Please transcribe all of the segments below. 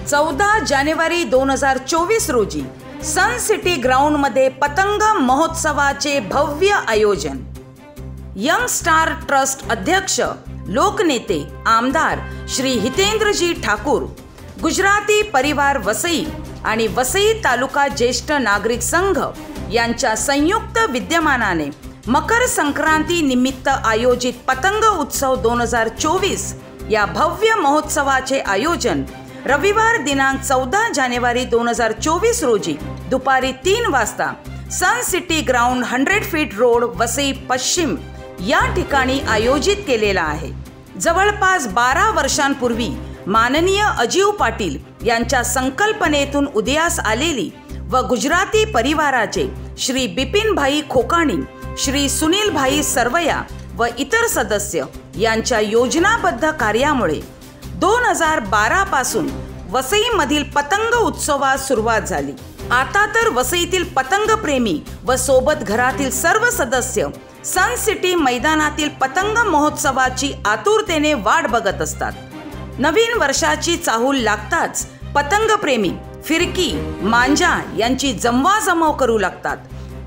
14 जानेवारी 2024 रोजी सन सिटी ग्राउंडमध्ये पतंग महोत्सवाचे भव्य आयोजन। यंग स्टार ट्रस्ट अध्यक्ष लोकनेते आमदार श्री हितेंद्रजी ठाकूर, गुजराती परिवार वसई आणि वसई तालुका ज्येष्ठ नागरिक संघ यांच्या संयुक्त विद्यमानाने मकर संक्रांती निमित्त आयोजित पतंग उत्सव 2024 या भव्य महोत्सवाचे आयोजन रविवार दिनांक 14 जानेवारी 2024 रोजी दुपारी 3 वाजता sun city ground 100 feet road Vasai पश्चिम या ठिकाणी आयोजित केलेला आहे। जवळपास 12 वर्षांपूर्वी माननीय अजीव पाटील यांच्या संकल्पनेतून उदयास आलेली व गुजराती परिवाराचे श्री बिपिनभाई खोकाणी, श्री सुनीलभाई सरवया व इतर सदस्य यांच्या योजनाबद्ध कार्यामुळे 2012 पासून वसईमधील पतंग उत्सवास सुरुवात झाली। आता तर वसईतील पतंग प्रेमी व सोबत घरातील सर्व सदस्य सन सिटी मैदानातील पतंग महोत्सवाची आतुरतेने वाट बघत असतात। नवीन वर्षाची चाहूल लागताच पतंग प्रेमी फिरकी, मांजा यांची जमवाजमव करू लागतात।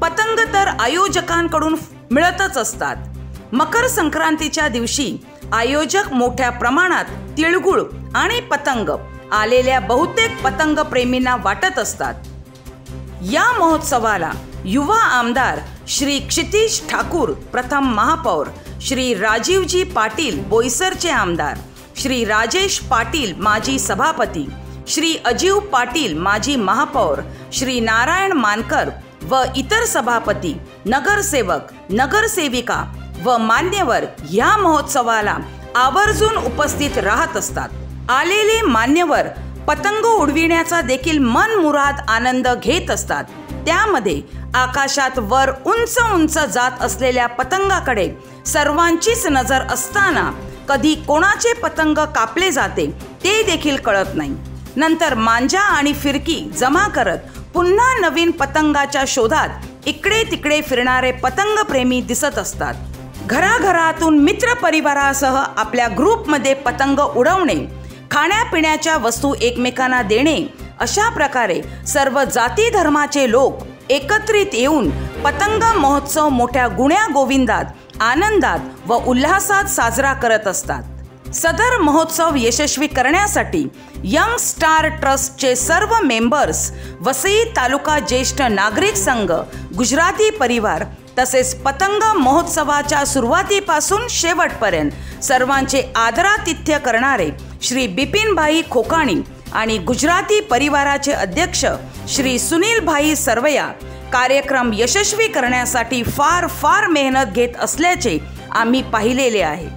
पतंग तर आयोजकांकडून मिळतच असतात। मकर संक्रांतीच्या दिवशी आयोजक मोठ्या प्रमाणात तिळगुळ आणि पतंग आलेल्या बहुतेक पतंग प्रेमींना वाटत असतात। या महोत्सवाला युवा आमदार श्री क्षितिज ठाकूर प्रथम महापौर, श्री राजीवजी पाटील बोईसरचे आमदार, श्री राजेश पाटील माजी सभापती, श्री अजीव पाटील माजी महापौर, श्री नारायण मानकर व इतर सभापती, नगरसेवक, नगरसेविका व मान्यवर या महोत्सवाला आवर्जून उपस्थित राहत असतात। आलेले मान्यवर पतंग उडविण्याचा देखील मनमुराद आनंद घेत असतात। त्यामध्ये आकाशात वर उंच उंच जात असलेल्या पतंगाकडे सर्वांचीच नजर असताना कधी कोणाचे पतंग कापले जाते ते देखील कळत नाही। नंतर मांजा आणि फिरकी जमा करत पुन्हा नवीन पतंगाच्या शोधात इकडे तिकडे फिरणारे पतंग प्रेमी दिसत असतात। घराघरातून मित्र परिवारासह आपल्या ग्रुपमध्ये पतंग उडवणे, खाण्यापिण्याच्या वस्तू एकमेकांना देणे अशा प्रकारे सर्व जाती धर्माचे लोक एकत्रित येऊन पतंग महोत्सव मोठ्या गुण्या गोविंदात, आनंदात व उल्हासात साजरा करत असतात। सदर महोत्सव यशस्वी करण्यासाठी यंग स्टार ट्रस्टचे सर्व मेंबर्स, वसई तालुका ज्येष्ठ नागरिक संघ, गुजराती परिवार तसेच पतंग महोत्सवाच्या सुरुवातीपासून शेवटपर्यंत सर्वांचे आदरातिथ्य करणारे श्री बिपिनभाई खोकाणी आणि गुजराती परिवाराचे अध्यक्ष श्री सुनीलभाई सरवया कार्यक्रम यशस्वी करण्यासाठी फार मेहनत घेत असल्याचे आम्ही पाहिलेले आहे।